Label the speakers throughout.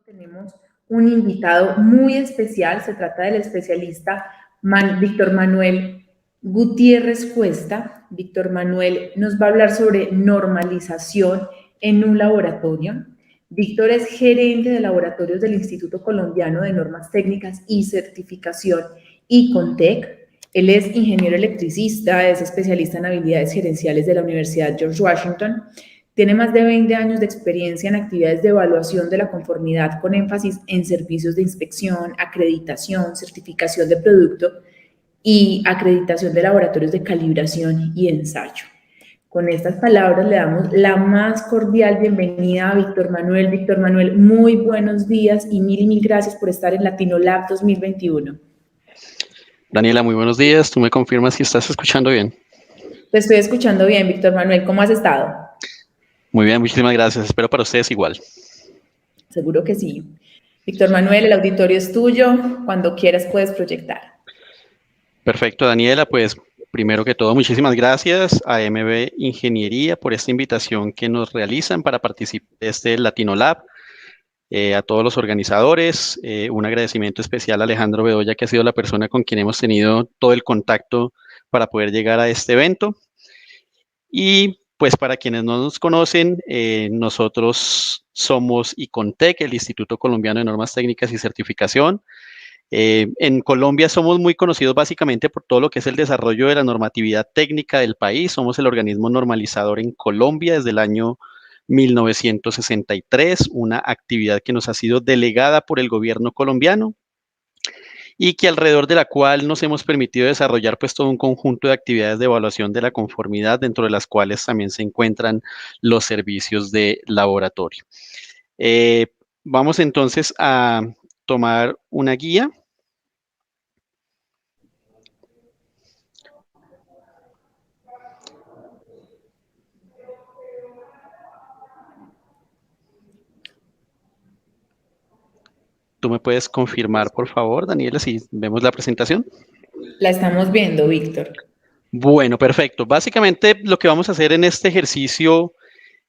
Speaker 1: Tenemos un invitado muy especial, se trata del especialista Víctor Manuel Gutiérrez Cuesta. Víctor Manuel nos va a hablar sobre normalización en un laboratorio. Víctor es gerente de laboratorios del Instituto Colombiano de Normas Técnicas y Certificación, ICONTEC. Él es ingeniero electricista, es especialista en habilidades gerenciales de la Universidad George Washington. Tiene más de 20 años de experiencia en actividades de evaluación de la conformidad con énfasis en servicios de inspección, acreditación, certificación de producto y acreditación de laboratorios de calibración y ensayo. Con estas palabras le damos la más cordial bienvenida a Víctor Manuel. Víctor Manuel, muy buenos días y mil gracias por estar en Latino Lab 2021.
Speaker 2: Daniela, muy buenos días. ¿Tú me confirmas si estás escuchando bien?
Speaker 1: Te estoy escuchando bien, Víctor Manuel. ¿Cómo has estado?
Speaker 2: Muy bien, muchísimas gracias. Espero para ustedes igual.
Speaker 1: Seguro que sí. Víctor Manuel, el auditorio es tuyo. Cuando quieras puedes proyectar.
Speaker 2: Perfecto, Daniela. Pues primero que todo, muchísimas gracias a MB Ingeniería por esta invitación que nos realizan para participar de este Latino Lab. A todos los organizadores, un agradecimiento especial a Alejandro Bedoya, que ha sido la persona con quien hemos tenido todo el contacto para poder llegar a este evento. Y pues para quienes no nos conocen, nosotros somos ICONTEC, el Instituto Colombiano de Normas Técnicas y Certificación. En Colombia somos muy conocidos básicamente por todo lo que es el desarrollo de la normatividad técnica del país. Somos el organismo normalizador en Colombia desde el año 1963, una actividad que nos ha sido delegada por el gobierno colombiano y que alrededor de la cual nos hemos permitido desarrollar pues todo un conjunto de actividades de evaluación de la conformidad, dentro de las cuales también se encuentran los servicios de laboratorio. Vamos entonces a tomar una guía. ¿Tú me puedes confirmar, por favor, Daniela, si vemos la presentación?
Speaker 1: La estamos viendo, Víctor.
Speaker 2: Bueno, perfecto. Básicamente lo que vamos a hacer en este ejercicio,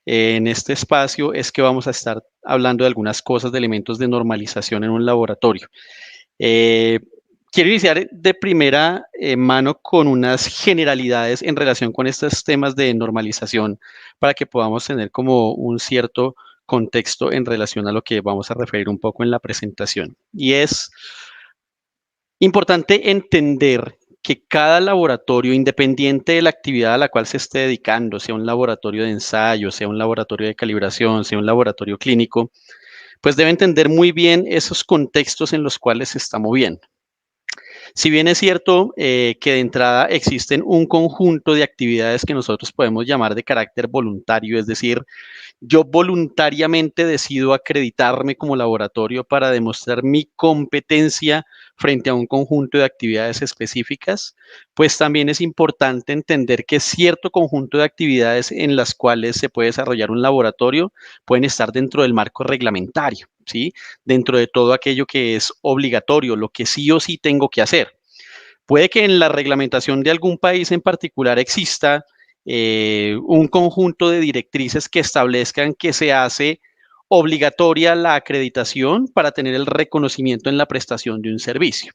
Speaker 2: en este espacio, es que vamos a estar hablando de algunas cosas, de elementos de normalización en un laboratorio. Quiero iniciar de primera mano con unas generalidades en relación con estos temas de normalización para que podamos tener como un cierto contexto en relación a lo que vamos a referir un poco en la presentación. Y es importante entender que cada laboratorio, independiente de la actividad a la cual se esté dedicando, sea un laboratorio de ensayo, sea un laboratorio de calibración, sea un laboratorio clínico, pues debe entender muy bien esos contextos en los cuales se está moviendo. Si bien es cierto que de entrada existen un conjunto de actividades que nosotros podemos llamar de carácter voluntario, es decir, yo voluntariamente decido acreditarme como laboratorio para demostrar mi competencia frente a un conjunto de actividades específicas, pues también es importante entender que cierto conjunto de actividades en las cuales se puede desarrollar un laboratorio pueden estar dentro del marco reglamentario, ¿sí? Dentro de todo aquello que es obligatorio, lo que sí o sí tengo que hacer. Puede que en la reglamentación de algún país en particular exista un conjunto de directrices que establezcan que se hace obligatoria la acreditación para tener el reconocimiento en la prestación de un servicio.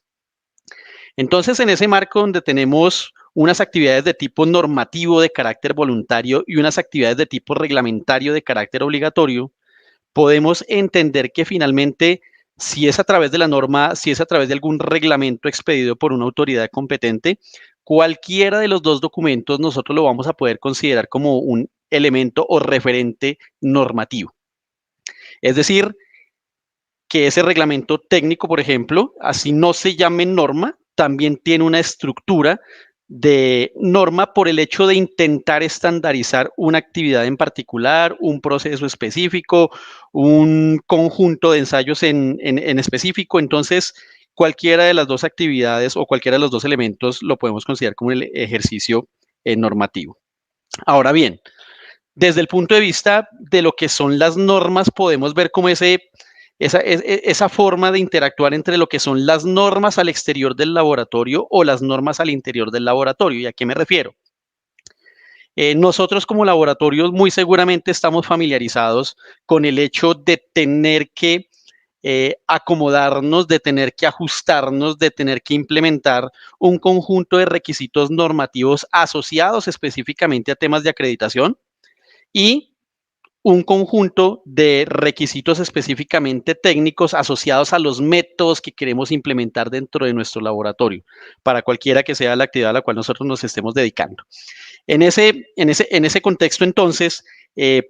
Speaker 2: Entonces, en ese marco donde tenemos unas actividades de tipo normativo de carácter voluntario y unas actividades de tipo reglamentario de carácter obligatorio, podemos entender que finalmente, si es a través de la norma, si es a través de algún reglamento expedido por una autoridad competente, cualquiera de los dos documentos nosotros lo vamos a poder considerar como un elemento o referente normativo. Es decir, que ese reglamento técnico, por ejemplo, así no se llame norma, también tiene una estructura de norma por el hecho de intentar estandarizar una actividad en particular, un proceso específico, un conjunto de ensayos en específico. Entonces, cualquiera de las dos actividades o cualquiera de los dos elementos lo podemos considerar como el ejercicio normativo. Ahora bien, desde el punto de vista de lo que son las normas, podemos ver como esa forma de interactuar entre lo que son las normas al exterior del laboratorio o las normas al interior del laboratorio. ¿Y a qué me refiero? Nosotros como laboratorios muy seguramente estamos familiarizados con el hecho de tener que acomodarnos, de tener que ajustarnos, de tener que implementar un conjunto de requisitos normativos asociados específicamente a temas de acreditación y un conjunto de requisitos específicamente técnicos asociados a los métodos que queremos implementar dentro de nuestro laboratorio, para cualquiera que sea la actividad a la cual nosotros nos estemos dedicando. En ese contexto, entonces,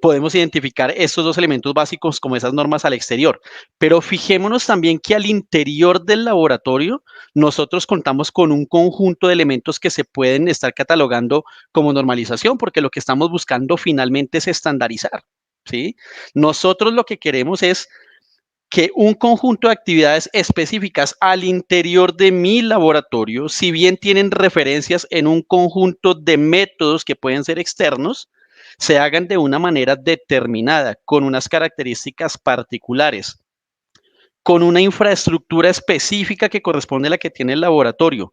Speaker 2: podemos identificar estos dos elementos básicos como esas normas al exterior, pero fijémonos también que al interior del laboratorio nosotros contamos con un conjunto de elementos que se pueden estar catalogando como normalización, porque lo que estamos buscando finalmente es estandarizar, ¿sí? Nosotros lo que queremos es que un conjunto de actividades específicas al interior de mi laboratorio, si bien tienen referencias en un conjunto de métodos que pueden ser externos, se hagan de una manera determinada, con unas características particulares, con una infraestructura específica que corresponde a la que tiene el laboratorio,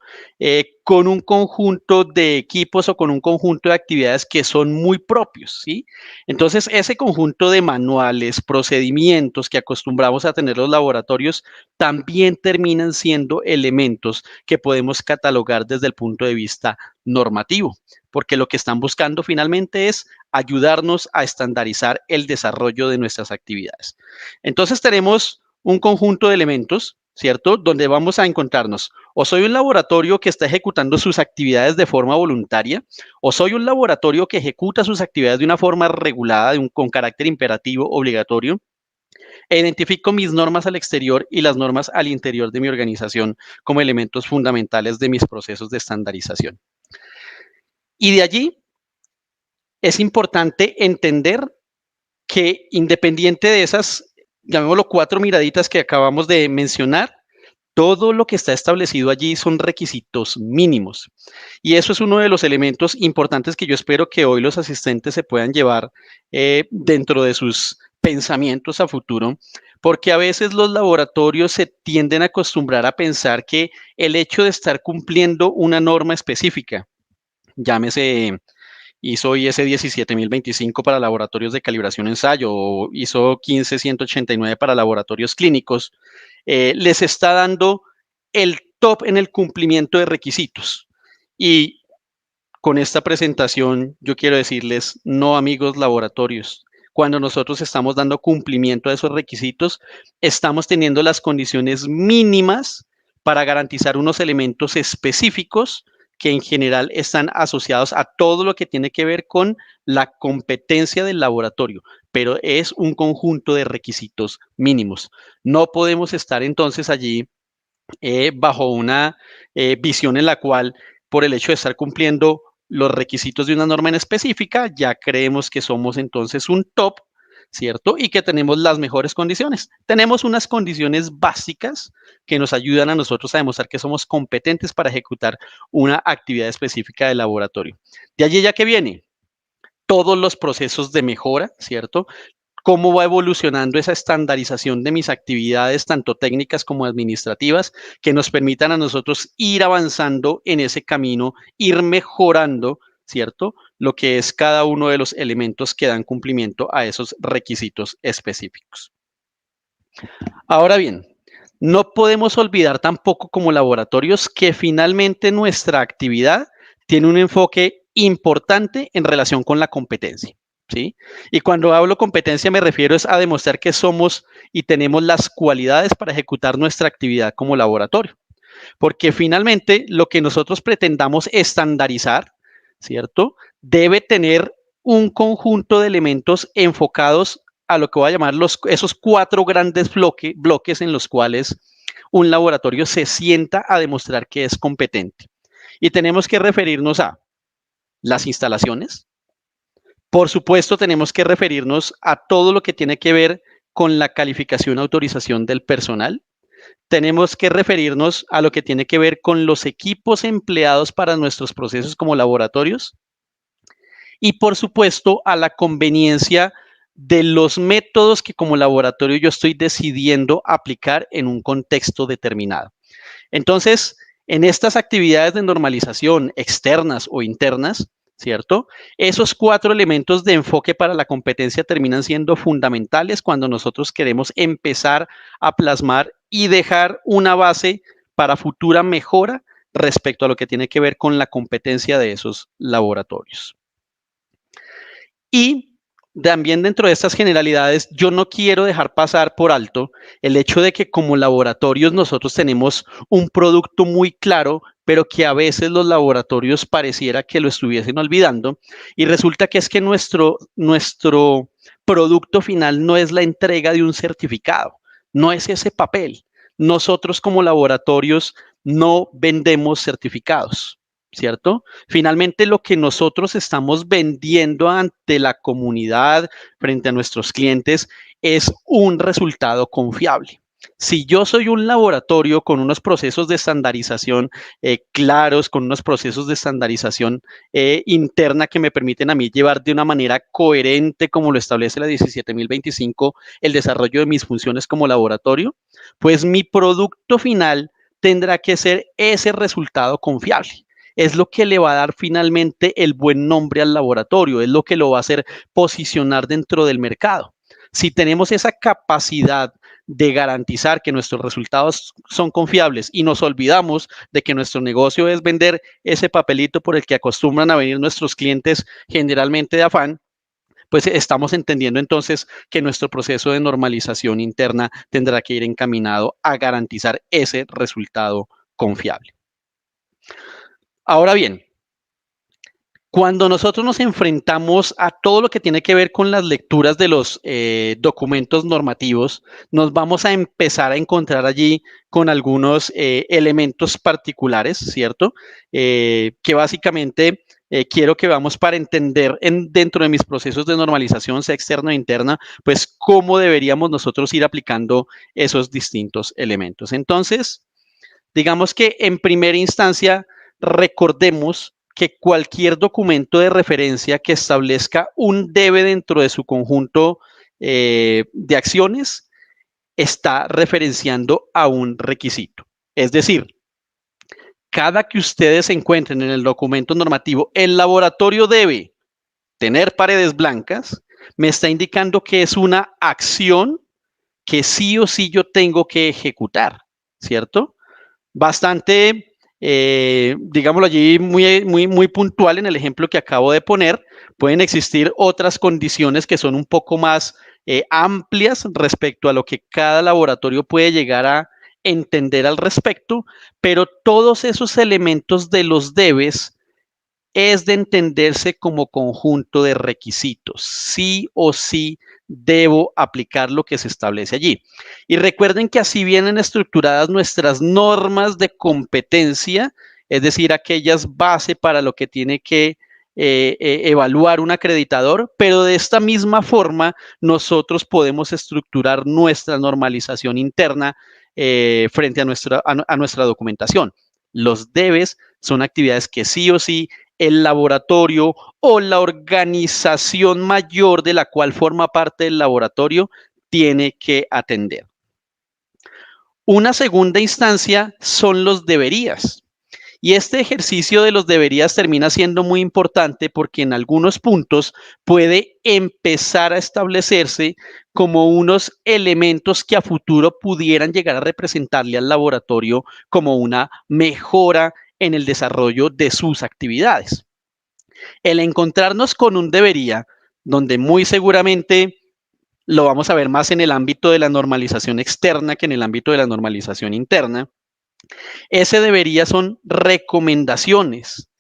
Speaker 2: con un conjunto de equipos o con un conjunto de actividades que son muy propios, ¿sí? Entonces, ese conjunto de manuales, procedimientos que acostumbramos a tener los laboratorios, también terminan siendo elementos que podemos catalogar desde el punto de vista normativo, porque lo que están buscando finalmente es ayudarnos a estandarizar el desarrollo de nuestras actividades. Entonces, tenemos un conjunto de elementos, ¿cierto? Donde vamos a encontrarnos, o soy un laboratorio que está ejecutando sus actividades de forma voluntaria, o soy un laboratorio que ejecuta sus actividades de una forma regulada, con carácter imperativo, obligatorio, e identifico mis normas al exterior y las normas al interior de mi organización como elementos fundamentales de mis procesos de estandarización. Y de allí es importante entender que independiente de esas, llamémoslo 4 miraditas que acabamos de mencionar, todo lo que está establecido allí son requisitos mínimos. Y eso es uno de los elementos importantes que yo espero que hoy los asistentes se puedan llevar dentro de sus pensamientos a futuro, porque a veces los laboratorios se tienden a acostumbrar a pensar que el hecho de estar cumpliendo una norma específica, llámese ISO IS 17025 para laboratorios de calibración ensayo o ISO 15189 para laboratorios clínicos, les está dando el top en el cumplimiento de requisitos. Y con esta presentación yo quiero decirles, no, amigos laboratorios, cuando nosotros estamos dando cumplimiento a esos requisitos, estamos teniendo las condiciones mínimas para garantizar unos elementos específicos que en general están asociados a todo lo que tiene que ver con la competencia del laboratorio, pero es un conjunto de requisitos mínimos. No podemos estar entonces allí bajo una visión en la cual, por el hecho de estar cumpliendo los requisitos de una norma en específica, ya creemos que somos entonces un top, ¿cierto? Y que tenemos las mejores condiciones. Tenemos unas condiciones básicas que nos ayudan a nosotros a demostrar que somos competentes para ejecutar una actividad específica del laboratorio. De allí ya que viene todos los procesos de mejora, ¿cierto? Cómo va evolucionando esa estandarización de mis actividades, tanto técnicas como administrativas, que nos permitan a nosotros ir avanzando en ese camino, ir mejorando, ¿cierto? Lo que es cada uno de los elementos que dan cumplimiento a esos requisitos específicos. Ahora bien, no podemos olvidar tampoco como laboratorios que finalmente nuestra actividad tiene un enfoque importante en relación con la competencia. ¿Sí? Y cuando hablo competencia me refiero a demostrar que somos y tenemos las cualidades para ejecutar nuestra actividad como laboratorio. Porque finalmente lo que nosotros pretendamos estandarizar, ¿cierto? Debe tener un conjunto de elementos enfocados a lo que voy a llamar esos 4 grandes bloques en los cuales un laboratorio se sienta a demostrar que es competente. Y tenemos que referirnos a las instalaciones. Por supuesto, tenemos que referirnos a todo lo que tiene que ver con la calificación, autorización del personal. Tenemos que referirnos a lo que tiene que ver con los equipos empleados para nuestros procesos como laboratorios. Y por supuesto, a la conveniencia de los métodos que como laboratorio yo estoy decidiendo aplicar en un contexto determinado. Entonces, en estas actividades de normalización externas o internas, ¿cierto? Esos 4 elementos de enfoque para la competencia terminan siendo fundamentales cuando nosotros queremos empezar a plasmar y dejar una base para futura mejora respecto a lo que tiene que ver con la competencia de esos laboratorios. Y también dentro de estas generalidades, yo no quiero dejar pasar por alto el hecho de que como laboratorios nosotros tenemos un producto muy claro, pero que a veces los laboratorios pareciera que lo estuviesen olvidando. Y resulta que es que nuestro producto final no es la entrega de un certificado, no es ese papel. Nosotros como laboratorios no vendemos certificados, ¿cierto? Finalmente, lo que nosotros estamos vendiendo ante la comunidad, frente a nuestros clientes, es un resultado confiable. Si yo soy un laboratorio con unos procesos de estandarización claros, con unos procesos de estandarización interna que me permiten a mí llevar de una manera coherente, como lo establece la 17025, el desarrollo de mis funciones como laboratorio, pues mi producto final tendrá que ser ese resultado confiable. Es lo que le va a dar finalmente el buen nombre al laboratorio, es lo que lo va a hacer posicionar dentro del mercado. Si tenemos esa capacidad de garantizar que nuestros resultados son confiables y nos olvidamos de que nuestro negocio es vender ese papelito por el que acostumbran a venir nuestros clientes generalmente de afán, pues estamos entendiendo entonces que nuestro proceso de normalización interna tendrá que ir encaminado a garantizar ese resultado confiable. Ahora bien, cuando nosotros nos enfrentamos a todo lo que tiene que ver con las lecturas de los documentos normativos, nos vamos a empezar a encontrar allí con algunos elementos particulares, ¿cierto? Que básicamente quiero que veamos para entender dentro de mis procesos de normalización, sea externa o interna, pues cómo deberíamos nosotros ir aplicando esos distintos elementos. Entonces, digamos que en primera instancia, recordemos que cualquier documento de referencia que establezca un debe dentro de su conjunto de acciones está referenciando a un requisito. Es decir, cada que ustedes encuentren en el documento normativo, el laboratorio debe tener paredes blancas, me está indicando que es una acción que sí o sí yo tengo que ejecutar, ¿cierto? Bastante, digámoslo allí, muy puntual en el ejemplo que acabo de poner. Pueden existir otras condiciones que son un poco más amplias respecto a lo que cada laboratorio puede llegar a entender al respecto, pero todos esos elementos de los debes es de entenderse como conjunto de requisitos. Sí o sí debo aplicar lo que se establece allí. Y recuerden que así vienen estructuradas nuestras normas de competencia, es decir, aquellas bases para lo que tiene que evaluar un acreditador, pero de esta misma forma nosotros podemos estructurar nuestra normalización interna frente a nuestra documentación. Los debes son actividades que sí o sí el laboratorio o la organización mayor de la cual forma parte del laboratorio tiene que atender. Una segunda instancia son los deberías. Y este ejercicio de los deberías termina siendo muy importante porque en algunos puntos puede empezar a establecerse como unos elementos que a futuro pudieran llegar a representarle al laboratorio como una mejora en el desarrollo de sus actividades. El encontrarnos con un debería, donde muy seguramente lo vamos a ver más en el ámbito de la normalización externa que en el ámbito de la normalización interna, ese debería son recomendaciones,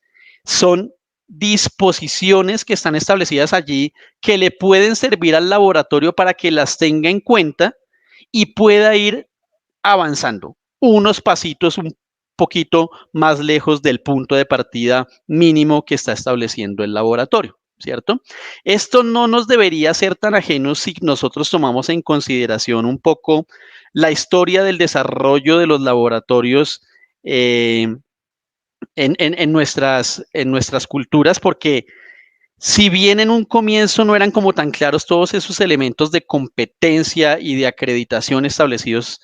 Speaker 2: son disposiciones que están establecidas allí que le pueden servir al laboratorio para que las tenga en cuenta y pueda ir avanzando unos pasitos un poquito más lejos del punto de partida mínimo que está estableciendo el laboratorio, ¿cierto? Esto no nos debería ser tan ajeno si nosotros tomamos en consideración un poco la historia del desarrollo de los laboratorios en nuestras culturas, porque si bien en un comienzo no eran como tan claros todos esos elementos de competencia y de acreditación establecidos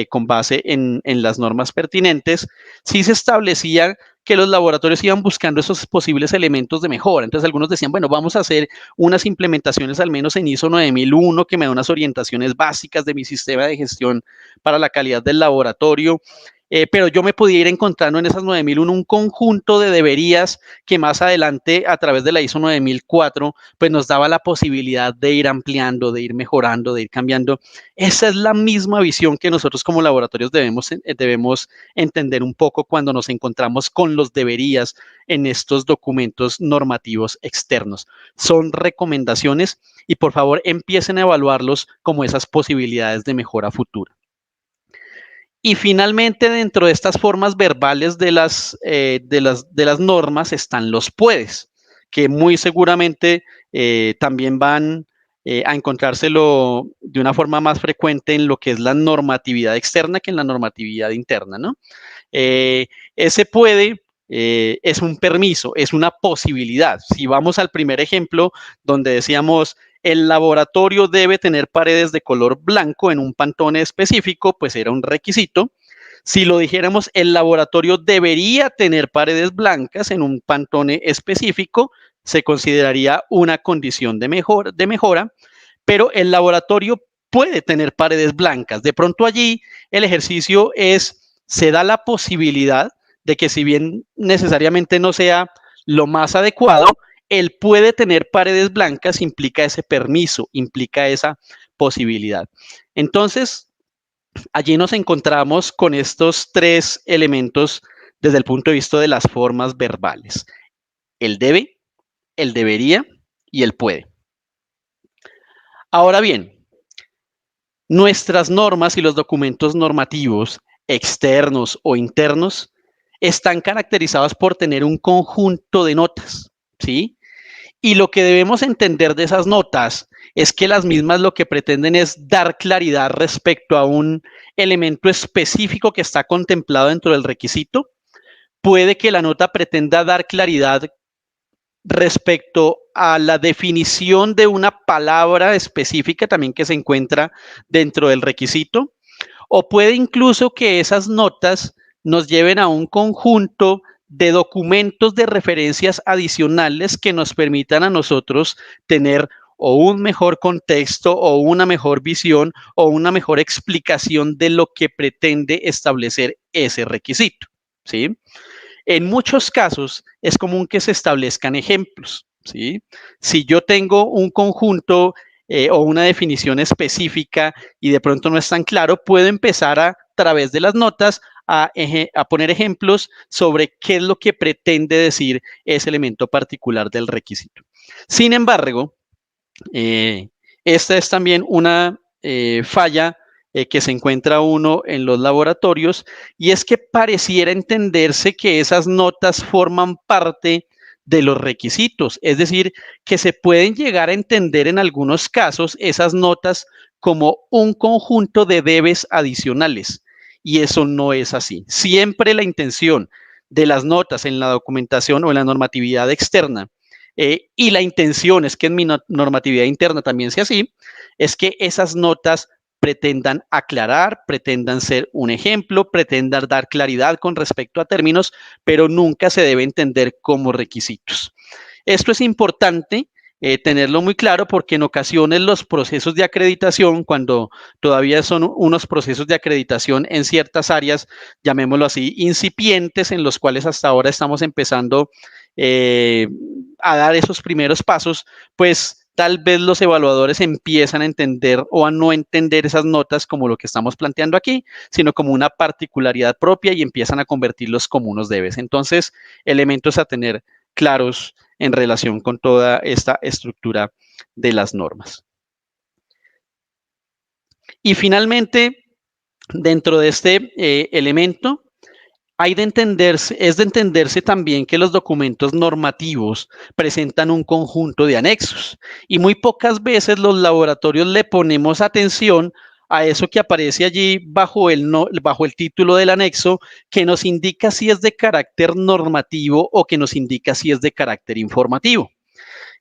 Speaker 2: con base en las normas pertinentes, sí se establecía que los laboratorios iban buscando esos posibles elementos de mejora. Entonces algunos decían, bueno, vamos a hacer unas implementaciones al menos en ISO 9001 que me da unas orientaciones básicas de mi sistema de gestión para la calidad del laboratorio. Pero yo me podía ir encontrando en esas 9001 un conjunto de deberías que más adelante, a través de la ISO 9004, pues nos daba la posibilidad de ir ampliando, de ir mejorando, de ir cambiando. Esa es la misma visión que nosotros como laboratorios debemos entender un poco cuando nos encontramos con los deberías en estos documentos normativos externos. Son recomendaciones y por favor empiecen a evaluarlos como esas posibilidades de mejora futura. Y finalmente, dentro de estas formas verbales de las normas están los puedes, que muy seguramente también van a encontrárselo de una forma más frecuente en lo que es la normatividad externa que en la normatividad interna, ¿no? Ese puede es un permiso, es una posibilidad. Si vamos al primer ejemplo donde decíamos el laboratorio debe tener paredes de color blanco en un Pantone específico, pues era un requisito. Si lo dijéramos, el laboratorio debería tener paredes blancas en un Pantone específico, se consideraría una condición de mejora, pero el laboratorio puede tener paredes blancas. De pronto allí el ejercicio se da la posibilidad de que si bien necesariamente no sea lo más adecuado, él puede tener paredes blancas, implica ese permiso, implica esa posibilidad. Entonces, allí nos encontramos con estos tres elementos desde el punto de vista de las formas verbales. El debe, el debería y el puede. Ahora bien, nuestras normas y los documentos normativos externos o internos están caracterizados por tener un conjunto de notas, ¿sí? Y lo que debemos entender de esas notas es que las mismas lo que pretenden es dar claridad respecto a un elemento específico que está contemplado dentro del requisito. Puede que la nota pretenda dar claridad respecto a la definición de una palabra específica también que se encuentra dentro del requisito, o puede incluso que esas notas nos lleven a un conjunto de documentos de referencias adicionales que nos permitan a nosotros tener o un mejor contexto o una mejor visión o una mejor explicación de lo que pretende establecer ese requisito, ¿sí? En muchos casos es común que se establezcan ejemplos, ¿sí? Si yo tengo un conjunto o una definición específica y de pronto no es tan claro, puedo empezar a través de las notas a poner ejemplos sobre qué es lo que pretende decir ese elemento particular del requisito. Sin embargo, esta es también una falla que se encuentra uno en los laboratorios, y es que pareciera entenderse que esas notas forman parte de los requisitos, es decir, que se pueden llegar a entender en algunos casos esas notas como un conjunto de debes adicionales, y eso no es así. Siempre la intención de las notas en la documentación o en la normatividad externa, y la intención es que en mi normatividad interna también sea así, es que esas notas pretendan aclarar, pretendan ser un ejemplo, pretendan dar claridad con respecto a términos, pero nunca se debe entender como requisitos. Esto es importante tenerlo muy claro porque en ocasiones los procesos de acreditación, cuando todavía son unos procesos de acreditación en ciertas áreas, llamémoslo así, incipientes, en los cuales hasta ahora estamos empezando a dar esos primeros pasos, pues tal vez los evaluadores empiezan a entender o a no entender esas notas como lo que estamos planteando aquí, sino como una particularidad propia y empiezan a convertirlos como unos debes. Entonces, elementos a tener claros en relación con toda esta estructura de las normas. Y finalmente, dentro de este elemento, es de entenderse también que los documentos normativos presentan un conjunto de anexos y muy pocas veces los laboratorios le ponemos atención a eso que aparece allí bajo el título del anexo, que nos indica si es de carácter normativo o que nos indica si es de carácter informativo.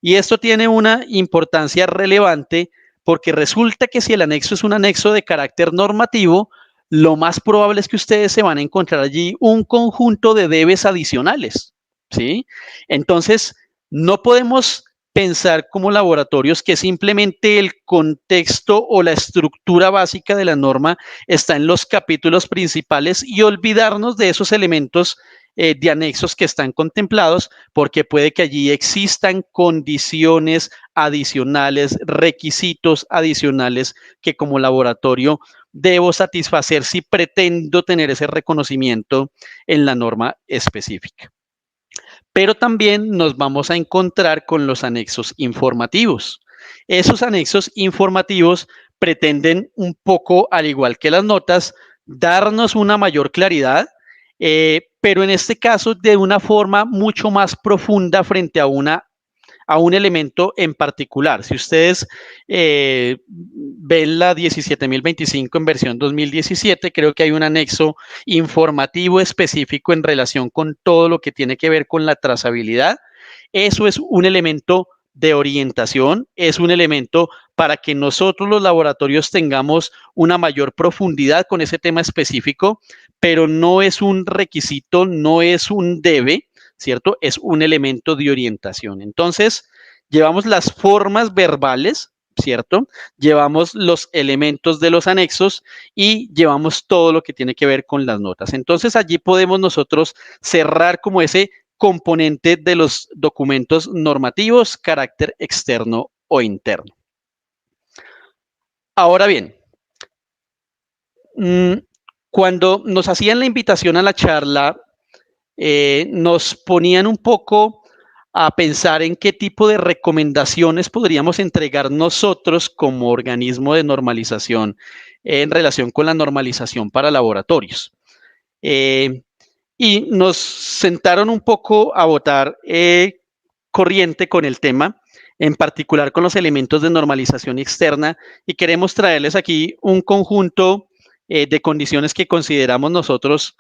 Speaker 2: Y esto tiene una importancia relevante porque resulta que si el anexo es un anexo de carácter normativo, lo más probable es que ustedes se van a encontrar allí un conjunto de debes adicionales, ¿sí? Entonces, no podemos pensar como laboratorios que simplemente el contexto o la estructura básica de la norma está en los capítulos principales y olvidarnos de esos elementos de anexos que están contemplados, porque puede que allí existan condiciones adicionales, requisitos adicionales que como laboratorio debo satisfacer si pretendo tener ese reconocimiento en la norma específica. Pero también nos vamos a encontrar con los anexos informativos. Esos anexos informativos pretenden un poco, al igual que las notas, darnos una mayor claridad, pero en este caso de una forma mucho más profunda frente a un elemento en particular. Si ustedes ven la 17.025 en versión 2017, creo que hay un anexo informativo específico en relación con todo lo que tiene que ver con la trazabilidad. Eso es un elemento de orientación, es un elemento para que nosotros los laboratorios tengamos una mayor profundidad con ese tema específico, pero no es un requisito, no es un debe, ¿cierto? Es un elemento de orientación. Entonces, llevamos las formas verbales, ¿cierto? Llevamos los elementos de los anexos y llevamos todo lo que tiene que ver con las notas. Entonces, allí podemos nosotros cerrar como ese componente de los documentos normativos, carácter externo o interno. Ahora bien, cuando nos hacían la invitación a la charla, nos ponían un poco a pensar en qué tipo de recomendaciones podríamos entregar nosotros como organismo de normalización en relación con la normalización para laboratorios. Y nos sentaron un poco a votar corriente con el tema, en particular con los elementos de normalización externa, y queremos traerles aquí un conjunto de condiciones que consideramos nosotros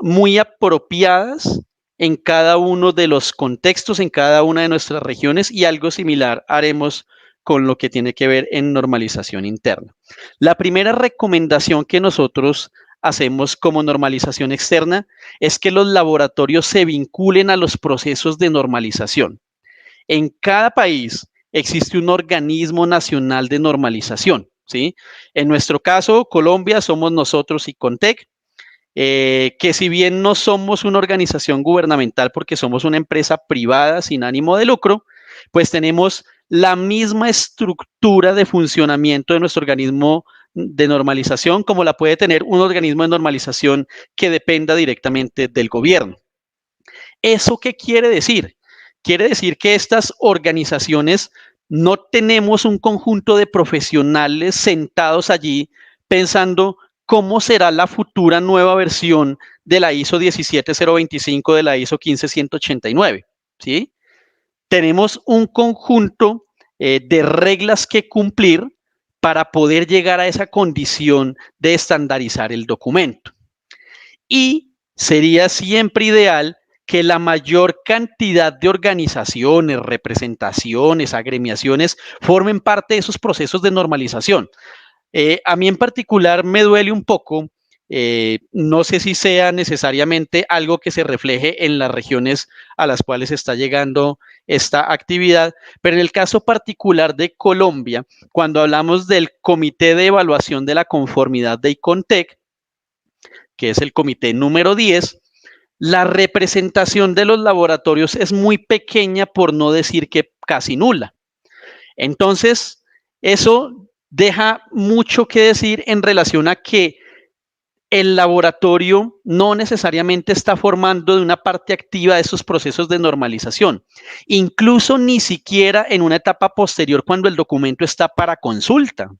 Speaker 2: muy apropiadas en cada uno de los contextos, en cada una de nuestras regiones, y algo similar haremos con lo que tiene que ver en normalización interna. La primera recomendación que nosotros hacemos como normalización externa es que los laboratorios se vinculen a los procesos de normalización. En cada país existe un organismo nacional de normalización, ¿sí? En nuestro caso, Colombia, somos nosotros y Contec, que si bien no somos una organización gubernamental porque somos una empresa privada sin ánimo de lucro, pues tenemos la misma estructura de funcionamiento de nuestro organismo de normalización como la puede tener un organismo de normalización que dependa directamente del gobierno. ¿Eso qué quiere decir? Quiere decir que estas organizaciones no tenemos un conjunto de profesionales sentados allí pensando cómo será la futura nueva versión de la ISO 17025, de la ISO 15189, ¿sí? Tenemos un conjunto de reglas que cumplir para poder llegar a esa condición de estandarizar el documento. Y sería siempre ideal que la mayor cantidad de organizaciones, representaciones, agremiaciones formen parte de esos procesos de normalización. A mí en particular me duele un poco, no sé si sea necesariamente algo que se refleje en las regiones a las cuales está llegando esta actividad, pero en el caso particular de Colombia, cuando hablamos del Comité de Evaluación de la Conformidad de ICONTEC, que es el comité número 10, la representación de los laboratorios es muy pequeña, por no decir que casi nula. Entonces, eso deja mucho que decir en relación a que el laboratorio no necesariamente está formando de una parte activa de esos procesos de normalización, incluso ni siquiera en una etapa posterior cuando el documento está para consulta.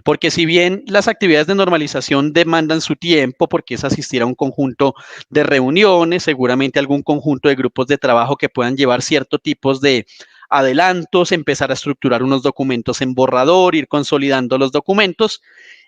Speaker 2: Porque si bien las actividades de normalización demandan su tiempo, porque es asistir a un conjunto de reuniones, seguramente algún conjunto de grupos de trabajo que puedan llevar ciertos tipos de adelantos, empezar a estructurar unos documentos en borrador, ir consolidando los documentos.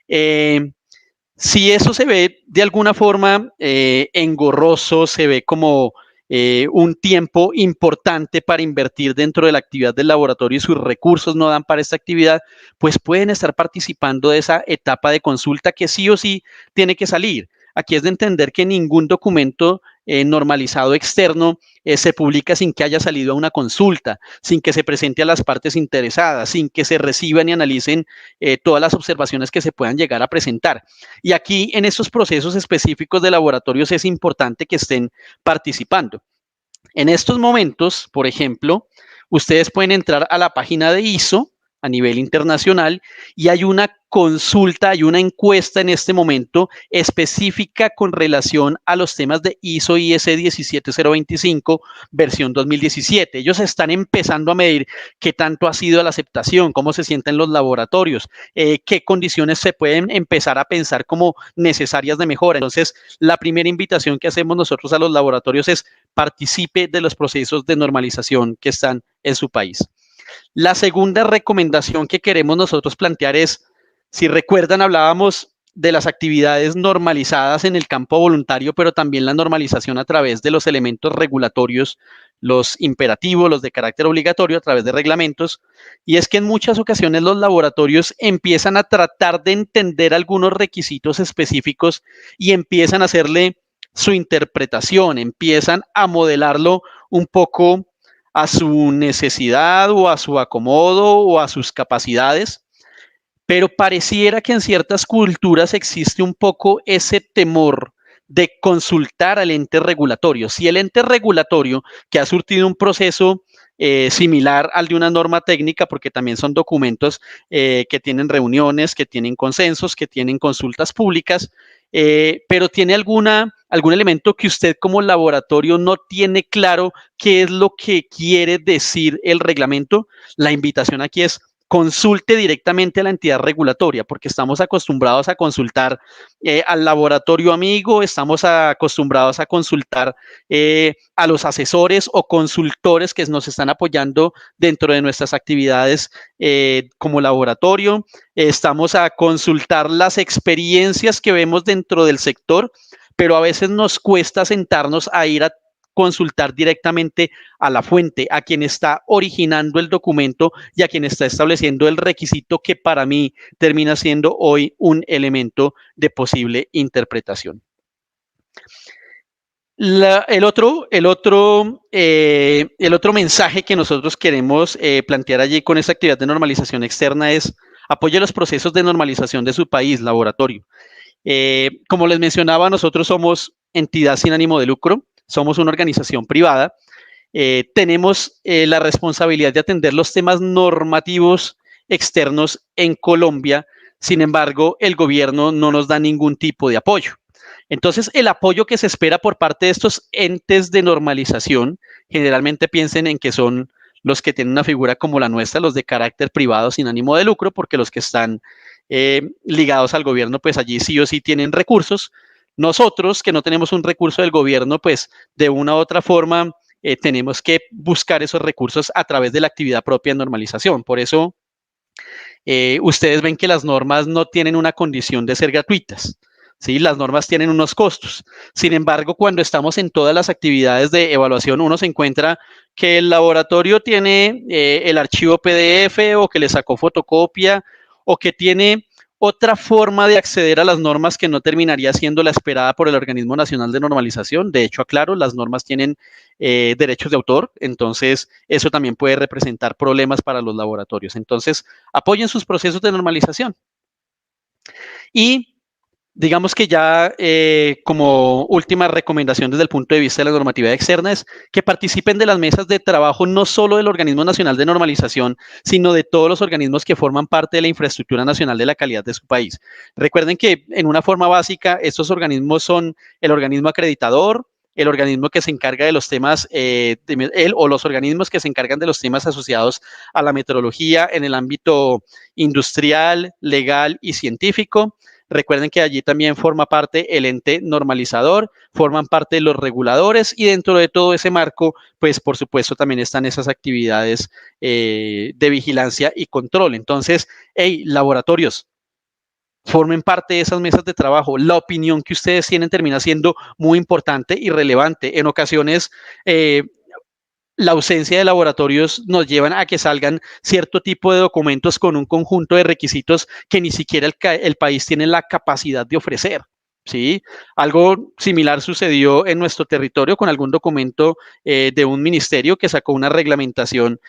Speaker 2: Si eso se ve de alguna forma engorroso, se ve como un tiempo importante para invertir dentro de la actividad del laboratorio y sus recursos no dan para esta actividad, pues pueden estar participando de esa etapa de consulta que sí o sí tiene que salir. Aquí es de entender que ningún documento normalizado externo se publica sin que haya salido a una consulta, sin que se presente a las partes interesadas, sin que se reciban y analicen todas las observaciones que se puedan llegar a presentar. Y aquí en estos procesos específicos de laboratorios es importante que estén participando. En estos momentos, por ejemplo, ustedes pueden entrar a la página de ISO a nivel internacional y hay una consulta, hay una encuesta en este momento específica con relación a los temas de ISO IS 17025 versión 2017. Ellos están empezando a medir qué tanto ha sido la aceptación, cómo se sienten los laboratorios, qué condiciones se pueden empezar a pensar como necesarias de mejora. Entonces, la primera invitación que hacemos nosotros a los laboratorios es participe de los procesos de normalización que están en su país. La segunda recomendación que queremos nosotros plantear es, si recuerdan, hablábamos de las actividades normalizadas en el campo voluntario, pero también la normalización a través de los elementos regulatorios, los imperativos, los de carácter obligatorio, a través de reglamentos. Y es que en muchas ocasiones los laboratorios empiezan a tratar de entender algunos requisitos específicos y empiezan a hacerle su interpretación, empiezan a modelarlo un poco a su necesidad o a su acomodo o a sus capacidades, pero pareciera que en ciertas culturas existe un poco ese temor de consultar al ente regulatorio. Si el ente regulatorio que ha surtido un proceso similar al de una norma técnica, porque también son documentos que tienen reuniones, que tienen consensos, que tienen consultas públicas, pero tiene algún elemento que usted como laboratorio no tiene claro qué es lo que quiere decir el reglamento, la invitación aquí es consulte directamente a la entidad regulatoria, porque estamos acostumbrados a consultar al laboratorio amigo, estamos acostumbrados a consultar a los asesores o consultores que nos están apoyando dentro de nuestras actividades como laboratorio, estamos a consultar las experiencias que vemos dentro del sector, pero a veces nos cuesta sentarnos a ir a consultar directamente a la fuente, a quien está originando el documento y a quien está estableciendo el requisito que para mí termina siendo hoy un elemento de posible interpretación. El otro mensaje que nosotros queremos plantear allí con esta actividad de normalización externa es apoye los procesos de normalización de su país, laboratorio. Como les mencionaba, nosotros somos entidad sin ánimo de lucro, somos una organización privada, tenemos la responsabilidad de atender los temas normativos externos en Colombia, sin embargo, el gobierno no nos da ningún tipo de apoyo. Entonces, el apoyo que se espera por parte de estos entes de normalización, generalmente piensen en que son los que tienen una figura como la nuestra, los de carácter privado sin ánimo de lucro, porque los que están ligados al gobierno, pues allí sí o sí tienen recursos. Nosotros, que no tenemos un recurso del gobierno, pues de una u otra forma tenemos que buscar esos recursos a través de la actividad propia de normalización. Por eso, ustedes ven que las normas no tienen una condición de ser gratuitas. ¿Sí? Las normas tienen unos costos. Sin embargo, cuando estamos en todas las actividades de evaluación, uno se encuentra que el laboratorio tiene el archivo PDF o que le sacó fotocopia o que tiene otra forma de acceder a las normas que no terminaría siendo la esperada por el Organismo Nacional de Normalización. De hecho, aclaro, las normas tienen derechos de autor, entonces eso también puede representar problemas para los laboratorios. Entonces, apoyen sus procesos de normalización. Y digamos que ya como última recomendación desde el punto de vista de la normatividad externa es que participen de las mesas de trabajo no solo del Organismo Nacional de Normalización, sino de todos los organismos que forman parte de la infraestructura nacional de la calidad de su país. Recuerden que en una forma básica estos organismos son el organismo acreditador, el organismo que se encarga de los temas, o los organismos que se encargan de los temas asociados a la metodología en el ámbito industrial, legal y científico. Recuerden que allí también forma parte el ente normalizador, forman parte los reguladores y dentro de todo ese marco, pues por supuesto también están esas actividades de vigilancia y control. Entonces, hey, laboratorios, formen parte de esas mesas de trabajo. La opinión que ustedes tienen termina siendo muy importante y relevante. En ocasiones, la ausencia de laboratorios nos llevan a que salgan cierto tipo de documentos con un conjunto de requisitos que ni siquiera el país tiene la capacidad de ofrecer. ¿Sí? Algo similar sucedió en nuestro territorio con algún documento de un ministerio que sacó una reglamentación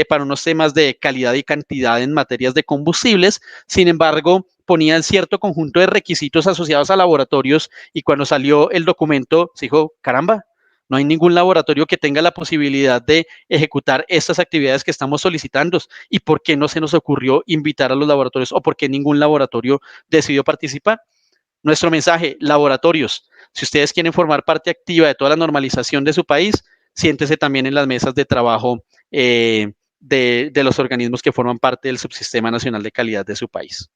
Speaker 2: para unos temas de calidad y cantidad en materias de combustibles. Sin embargo, ponían cierto conjunto de requisitos asociados a laboratorios y cuando salió el documento se dijo, caramba, no hay ningún laboratorio que tenga la posibilidad de ejecutar estas actividades que estamos solicitando. ¿Y por qué no se nos ocurrió invitar a los laboratorios o por qué ningún laboratorio decidió participar? Nuestro mensaje, laboratorios, si ustedes quieren formar parte activa de toda la normalización de su país, siéntese también en las mesas de trabajo de los organismos que forman parte del Subsistema Nacional de Calidad de su país.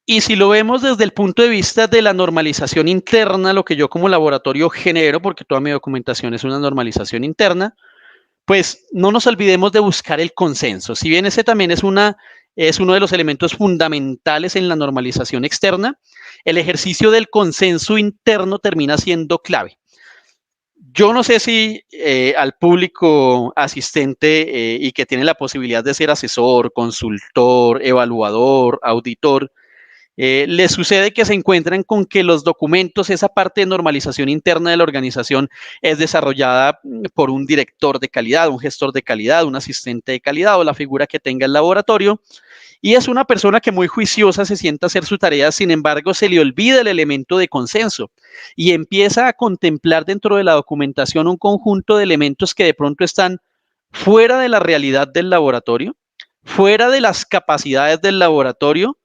Speaker 2: Y si lo vemos desde el punto de vista de la normalización interna, lo que yo como laboratorio genero, porque toda mi documentación es una normalización interna, pues no nos olvidemos de buscar el consenso. Si bien ese también es uno de los elementos fundamentales en la normalización externa, el ejercicio del consenso interno termina siendo clave. Yo no sé si al público asistente y que tiene la posibilidad de ser asesor, consultor, evaluador, auditor, les sucede que se encuentran con que los documentos, esa parte de normalización interna de la organización es desarrollada por un director de calidad, un gestor de calidad, un asistente de calidad o la figura que tenga el laboratorio. Y es una persona que muy juiciosa se sienta a hacer su tarea, sin embargo, se le olvida el elemento de consenso y empieza a contemplar dentro de la documentación un conjunto de elementos que de pronto están fuera de la realidad del laboratorio, fuera de las capacidades del laboratorio,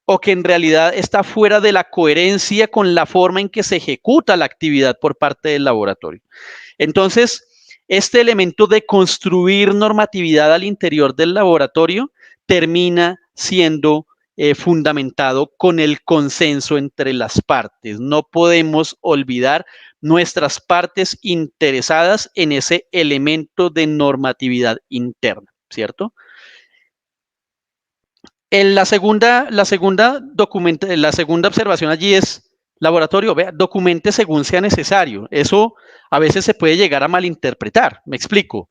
Speaker 2: o que en realidad está fuera de la coherencia con la forma en que se ejecuta la actividad por parte del laboratorio. Entonces, este elemento de construir normatividad al interior del laboratorio termina siendo fundamentado con el consenso entre las partes. No podemos olvidar nuestras partes interesadas en ese elemento de normatividad interna, ¿cierto? La segunda observación allí es, laboratorio, vea, documente según sea necesario. Eso a veces se puede llegar a malinterpretar. Me explico.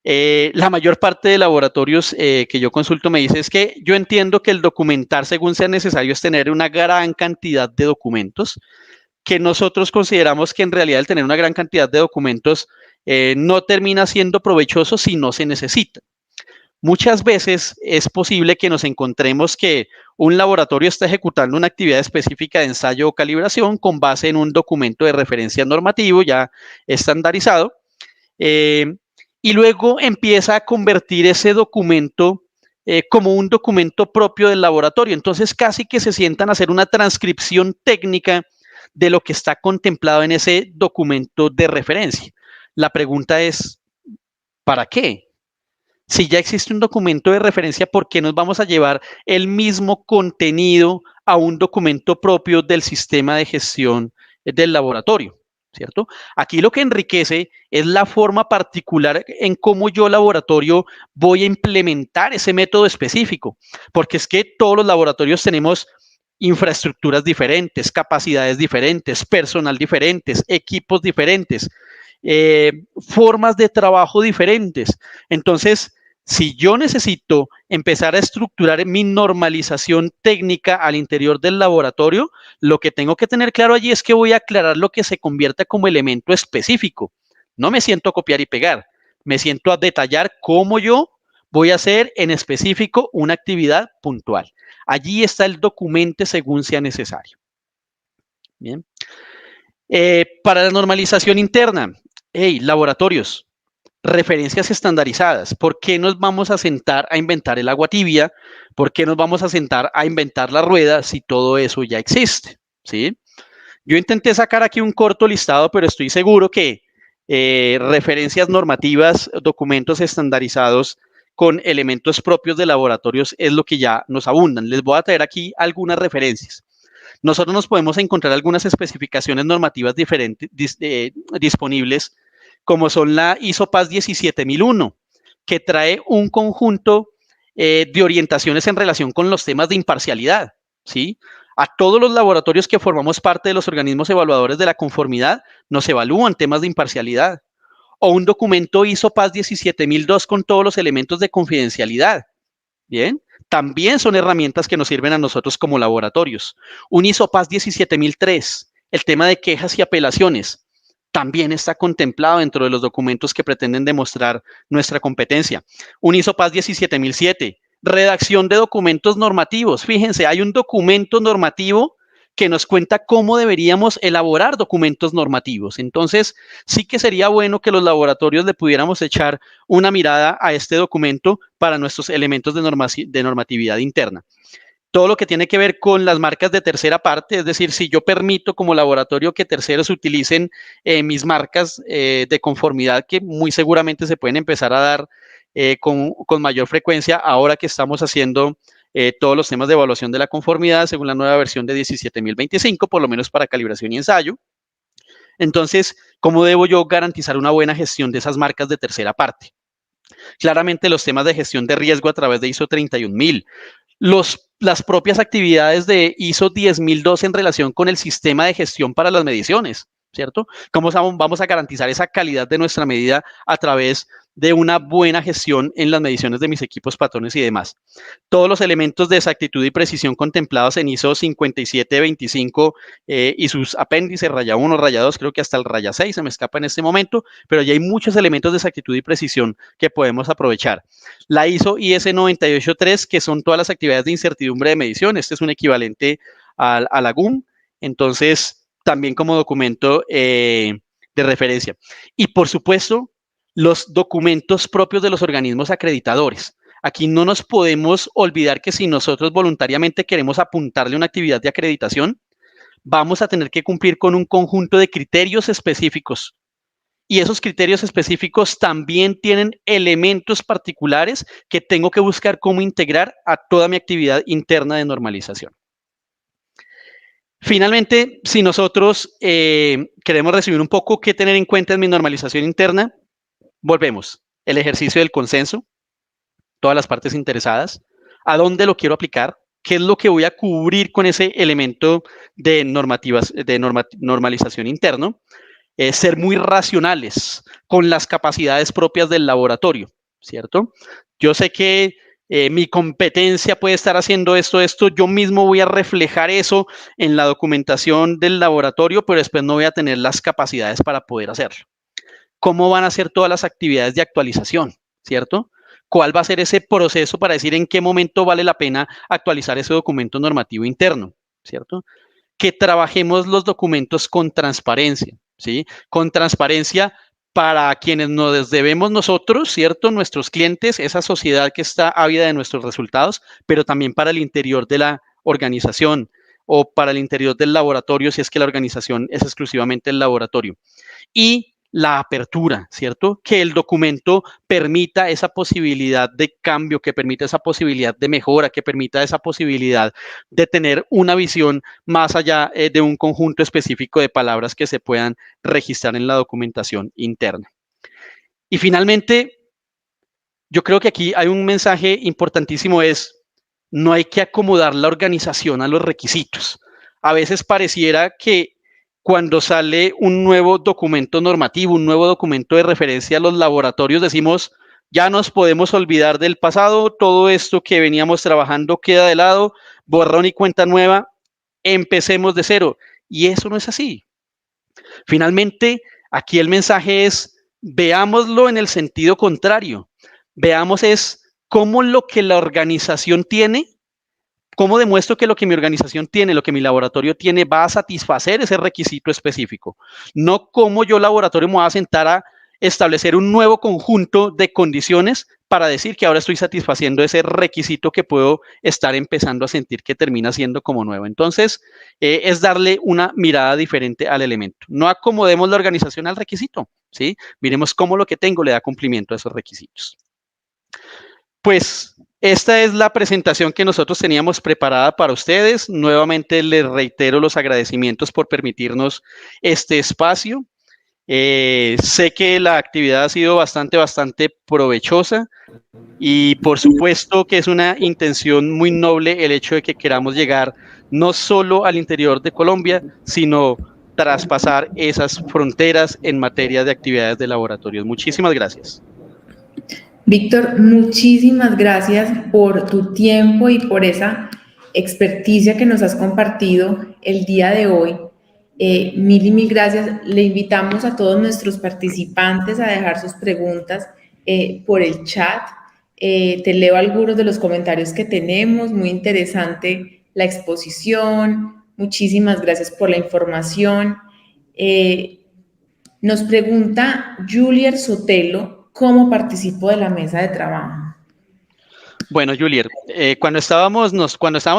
Speaker 2: La mayor parte de laboratorios que yo consulto me dice es que yo entiendo que el documentar según sea necesario es tener una gran cantidad de documentos, que nosotros consideramos que en realidad el tener una gran cantidad de documentos no termina siendo provechoso si no se necesita. Muchas veces es posible que nos encontremos que un laboratorio está ejecutando una actividad específica de ensayo o calibración con base en un documento de referencia normativo ya estandarizado y luego empieza a convertir ese documento como un documento propio del laboratorio. Entonces casi que se sientan a hacer una transcripción técnica de lo que está contemplado en ese documento de referencia. La pregunta es, ¿para qué? Si ya existe un documento de referencia, ¿por qué nos vamos a llevar el mismo contenido a un documento propio del sistema de gestión del laboratorio? ¿Cierto? Aquí lo que enriquece es la forma particular en cómo yo, laboratorio, voy a implementar ese método específico, porque es que todos los laboratorios tenemos infraestructuras diferentes, capacidades diferentes, personal diferentes, equipos diferentes, formas de trabajo diferentes. Entonces, si yo necesito empezar a estructurar mi normalización técnica al interior del laboratorio, lo que tengo que tener claro allí es que voy a aclarar lo que se convierta como elemento específico. No me siento a copiar y pegar, me siento a detallar cómo yo voy a hacer en específico una actividad puntual. Allí está el documento según sea necesario. Bien. Para la normalización interna, laboratorios, referencias estandarizadas. ¿Por qué nos vamos a sentar a inventar el agua tibia? ¿Por qué nos vamos a sentar a inventar la rueda si todo eso ya existe? ¿Sí? Yo intenté sacar aquí un corto listado, pero estoy seguro que referencias normativas, documentos estandarizados con elementos propios de laboratorios es lo que ya nos abundan. Les voy a traer aquí algunas referencias. Nosotros nos podemos encontrar algunas especificaciones normativas diferentes disponibles, como son la ISO PAS 17001, que trae un conjunto de orientaciones en relación con los temas de imparcialidad. ¿sí? A todos los laboratorios que formamos parte de los organismos evaluadores de la conformidad nos evalúan temas de imparcialidad. O un documento ISO PAS 17002 con todos los elementos de confidencialidad. Bien, también son herramientas que nos sirven a nosotros como laboratorios. Un ISO PAS 17003, el tema de quejas y apelaciones, también está contemplado dentro de los documentos que pretenden demostrar nuestra competencia. Un ISO PAS 17007, redacción de documentos normativos. Fíjense, hay un documento normativo que nos cuenta cómo deberíamos elaborar documentos normativos. Entonces, sí que sería bueno que los laboratorios le pudiéramos echar una mirada a este documento para nuestros elementos de normatividad interna. Todo lo que tiene que ver con las marcas de tercera parte, es decir, si yo permito como laboratorio que terceros utilicen mis marcas de conformidad, que muy seguramente se pueden empezar a dar con mayor frecuencia ahora que estamos haciendo todos los temas de evaluación de la conformidad según la nueva versión de 17025, por lo menos para calibración y ensayo. Entonces, ¿cómo debo yo garantizar una buena gestión de esas marcas de tercera parte? Claramente los temas de gestión de riesgo a través de ISO 31000, las propias actividades de ISO 10002 en relación con el sistema de gestión para las mediciones, ¿cierto? ¿Cómo vamos a garantizar esa calidad de nuestra medida a través de una buena gestión en las mediciones de mis equipos, patrones y demás? Todos los elementos de exactitud y precisión contemplados en ISO 5725 y sus apéndices, raya 1, raya 2, creo que hasta el raya 6 se me escapa en este momento, pero ya hay muchos elementos de exactitud y precisión que podemos aprovechar. La ISO IS 983, que son todas las actividades de incertidumbre de medición, este es un equivalente a la GUM, entonces también como documento de referencia. Y por supuesto, los documentos propios de los organismos acreditadores. Aquí no nos podemos olvidar que si nosotros voluntariamente queremos apuntarle una actividad de acreditación, vamos a tener que cumplir con un conjunto de criterios específicos. Y esos criterios específicos también tienen elementos particulares que tengo que buscar cómo integrar a toda mi actividad interna de normalización. Finalmente, si nosotros queremos resumir un poco qué tener en cuenta en mi normalización interna, volvemos. El ejercicio del consenso, todas las partes interesadas, a dónde lo quiero aplicar, qué es lo que voy a cubrir con ese elemento de normalización interno, ser muy racionales con las capacidades propias del laboratorio, ¿cierto? Yo sé que mi competencia puede estar haciendo esto, yo mismo voy a reflejar eso en la documentación del laboratorio, pero después no voy a tener las capacidades para poder hacerlo. ¿Cómo van a ser todas las actividades de actualización, cierto? ¿Cuál va a ser ese proceso para decir en qué momento vale la pena actualizar ese documento normativo interno, cierto? Que trabajemos los documentos con transparencia, ¿sí? Con transparencia para quienes nos debemos nosotros, ¿cierto? Nuestros clientes, esa sociedad que está ávida de nuestros resultados, pero también para el interior de la organización o para el interior del laboratorio, si es que la organización es exclusivamente el laboratorio. Y la apertura, ¿cierto? Que el documento permita esa posibilidad de cambio, que permita esa posibilidad de mejora, que permita esa posibilidad de tener una visión más allá de un conjunto específico de palabras que se puedan registrar en la documentación interna. Y finalmente, yo creo que aquí hay un mensaje importantísimo, es no hay que acomodar la organización a los requisitos. A veces pareciera que cuando sale un nuevo documento normativo, un nuevo documento de referencia a los laboratorios, decimos, ya nos podemos olvidar del pasado, todo esto que veníamos trabajando queda de lado, borrón y cuenta nueva, empecemos de cero. Y eso no es así. Finalmente, aquí el mensaje es, veámoslo en el sentido contrario. Veamos es cómo lo que la organización tiene, ¿cómo demuestro que lo que mi organización tiene, lo que mi laboratorio tiene, va a satisfacer ese requisito específico? No cómo yo, laboratorio, me voy a sentar a establecer un nuevo conjunto de condiciones para decir que ahora estoy satisfaciendo ese requisito que puedo estar empezando a sentir que termina siendo como nuevo. Entonces, es darle una mirada diferente al elemento. No acomodemos la organización al requisito, ¿sí? Miremos cómo lo que tengo le da cumplimiento a esos requisitos. Pues esta es la presentación que nosotros teníamos preparada para ustedes. Nuevamente les reitero los agradecimientos por permitirnos este espacio. Sé que la actividad ha sido bastante provechosa y por supuesto que es una intención muy noble el hecho de que queramos llegar no solo al interior de Colombia, sino traspasar esas fronteras en materia de actividades de laboratorios. Muchísimas gracias.
Speaker 1: Víctor, muchísimas gracias por tu tiempo y por esa experticia que nos has compartido el día de hoy. Mil y mil gracias. Le invitamos a todos nuestros participantes a dejar sus preguntas por el chat. Te leo algunos de los comentarios que tenemos. Muy interesante la exposición. Muchísimas gracias por la información. Nos pregunta Julier Sotelo, ¿cómo participo de la mesa de trabajo?
Speaker 2: Bueno, Julier, cuando estábamos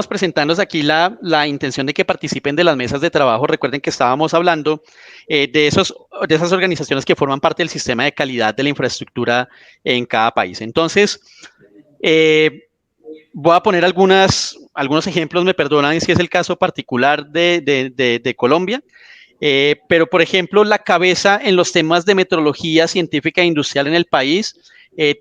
Speaker 2: presentándonos aquí la intención de que participen de las mesas de trabajo, recuerden que estábamos hablando de esas organizaciones que forman parte del sistema de calidad de la infraestructura en cada país. Entonces, voy a poner algunos ejemplos, me perdonan si es el caso particular de Colombia. Pero, por ejemplo, la cabeza en los temas de metrología científica e industrial en el país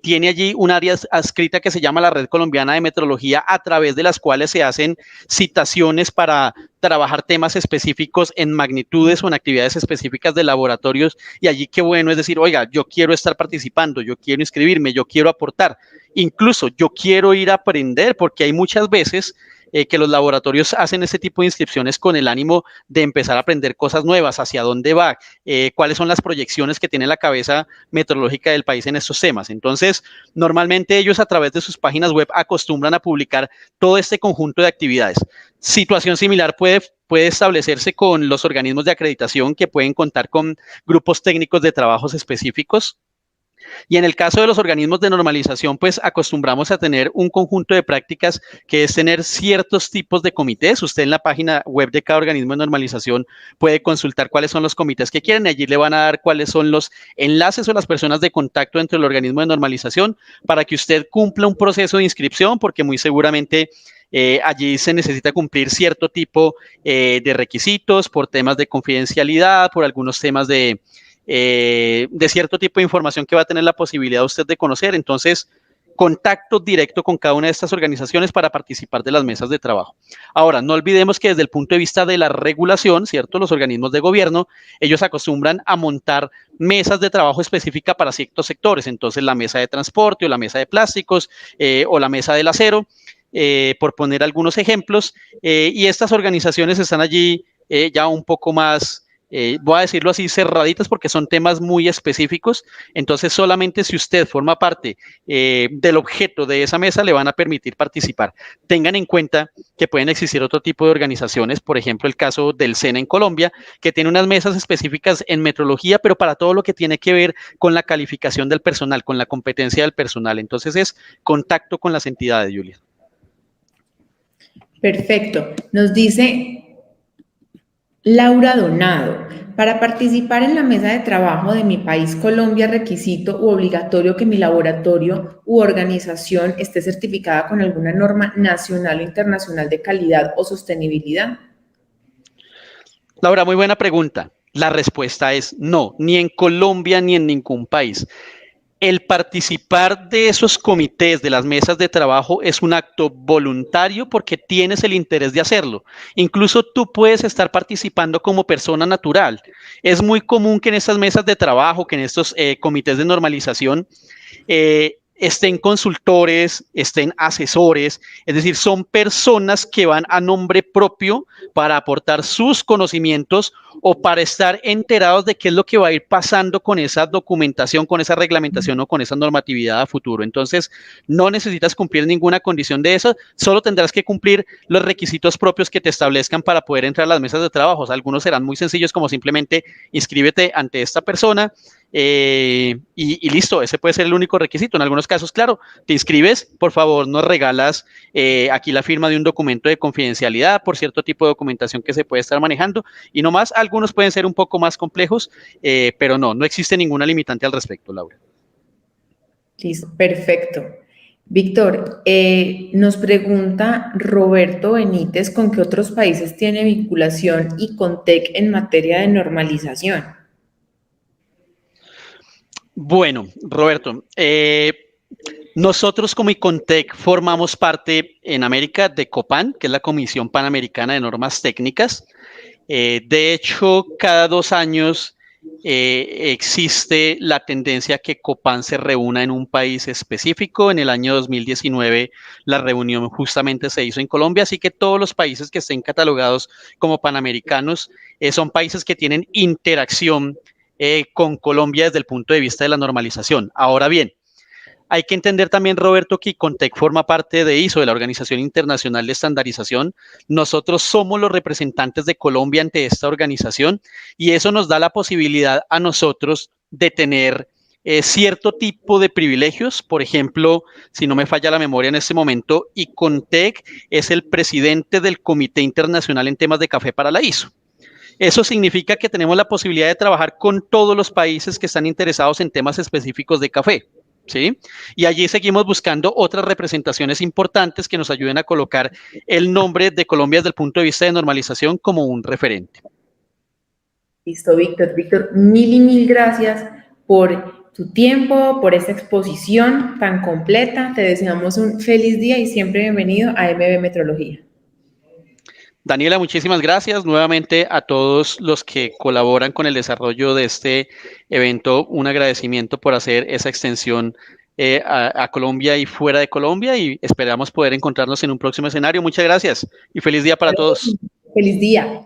Speaker 2: tiene allí un área adscrita que se llama la Red Colombiana de Metrología, a través de las cuales se hacen citaciones para trabajar temas específicos en magnitudes o en actividades específicas de laboratorios. Y allí qué bueno es decir, oiga, yo quiero estar participando, yo quiero inscribirme, yo quiero aportar. Incluso yo quiero ir a aprender, porque hay muchas veces que los laboratorios hacen este tipo de inscripciones con el ánimo de empezar a aprender cosas nuevas, hacia dónde va, cuáles son las proyecciones que tiene la cabeza meteorológica del país en estos temas. Entonces, normalmente ellos a través de sus páginas web acostumbran a publicar todo este conjunto de actividades. Situación similar puede establecerse con los organismos de acreditación, que pueden contar con grupos técnicos de trabajos específicos. Y en el caso de los organismos de normalización, pues acostumbramos a tener un conjunto de prácticas, que es tener ciertos tipos de comités. Usted en la página web de cada organismo de normalización puede consultar cuáles son los comités que quieren, y allí le van a dar cuáles son los enlaces o las personas de contacto entre el organismo de normalización, para que usted cumpla un proceso de inscripción, porque muy seguramente allí se necesita cumplir cierto tipo de requisitos por temas de confidencialidad, por algunos temas de cierto tipo de información que va a tener la posibilidad usted de conocer. Entonces, contacto directo con cada una de estas organizaciones para participar de las mesas de trabajo. Ahora, no olvidemos que desde el punto de vista de la regulación, ¿cierto? Los organismos de gobierno, ellos acostumbran a montar mesas de trabajo específica para ciertos sectores. Entonces, la mesa de transporte, o la mesa de plásticos, o la mesa del acero, por poner algunos ejemplos. Y estas organizaciones están allí ya un poco más, voy a decirlo así, cerraditas, porque son temas muy específicos. Entonces, solamente si usted forma parte del objeto de esa mesa, le van a permitir participar. Tengan en cuenta que pueden existir otro tipo de organizaciones, por ejemplo, el caso del SENA en Colombia, que tiene unas mesas específicas en metrología, pero para todo lo que tiene que ver con la calificación del personal, con la competencia del personal. Entonces, es contacto con las entidades, Julia.
Speaker 1: Perfecto. Nos dice Laura Donado, para participar en la mesa de trabajo de mi país, Colombia, requisito u obligatorio que mi laboratorio u organización esté certificada con alguna norma nacional o internacional de calidad o sostenibilidad.
Speaker 2: Laura, muy buena pregunta. La respuesta es no, ni en Colombia ni en ningún país. El participar de esos comités, de las mesas de trabajo, es un acto voluntario, porque tienes el interés de hacerlo. Incluso tú puedes estar participando como persona natural. Es muy común que en estas mesas de trabajo, que en estos comités de normalización, estén consultores, estén asesores, es decir, son personas que van a nombre propio para aportar sus conocimientos, o para estar enterados de qué es lo que va a ir pasando con esa documentación, con esa reglamentación o con esa normatividad a futuro. Entonces, no necesitas cumplir ninguna condición de eso, solo tendrás que cumplir los requisitos propios que te establezcan para poder entrar a las mesas de trabajo. Algunos serán muy sencillos, como simplemente inscríbete ante esta persona, y listo, ese puede ser el único requisito. En algunos casos, claro, te inscribes, por favor, nos regalas aquí la firma de un documento de confidencialidad por cierto tipo de documentación que se puede estar manejando, y no más. Algunos pueden ser un poco más complejos, pero no existe ninguna limitante al respecto, Laura.
Speaker 1: Listo, perfecto. Víctor, nos pregunta Roberto Benítez, ¿con qué otros países tiene vinculación ICONTEC en materia de normalización?
Speaker 2: Bueno, Roberto, nosotros como Icontec formamos parte en América de COPAN, que es la Comisión Panamericana de Normas Técnicas. De hecho, cada 2 años existe la tendencia a que COPAN se reúna en un país específico. En el año 2019 la reunión justamente se hizo en Colombia, así que todos los países que estén catalogados como panamericanos son países que tienen interacción con Colombia desde el punto de vista de la normalización. Ahora bien, hay que entender también, Roberto, que Icontec forma parte de ISO, de la Organización Internacional de Estandarización. Nosotros somos los representantes de Colombia ante esta organización y eso nos da la posibilidad a nosotros de tener cierto tipo de privilegios. Por ejemplo, si no me falla la memoria en este momento, Icontec es el presidente del Comité Internacional en temas de café para la ISO. Eso significa que tenemos la posibilidad de trabajar con todos los países que están interesados en temas específicos de café. ¿Sí? Y allí seguimos buscando otras representaciones importantes que nos ayuden a colocar el nombre de Colombia desde el punto de vista de normalización como un referente.
Speaker 1: Listo, Víctor. Víctor, mil y mil gracias por tu tiempo, por esta exposición tan completa. Te deseamos un feliz día y siempre bienvenido a MB Metrología.
Speaker 2: Daniela, muchísimas gracias nuevamente a todos los que colaboran con el desarrollo de este evento. Un agradecimiento por hacer esa extensión a Colombia y fuera de Colombia y esperamos poder encontrarnos en un próximo escenario. Muchas gracias y feliz día para todos.
Speaker 1: Feliz día.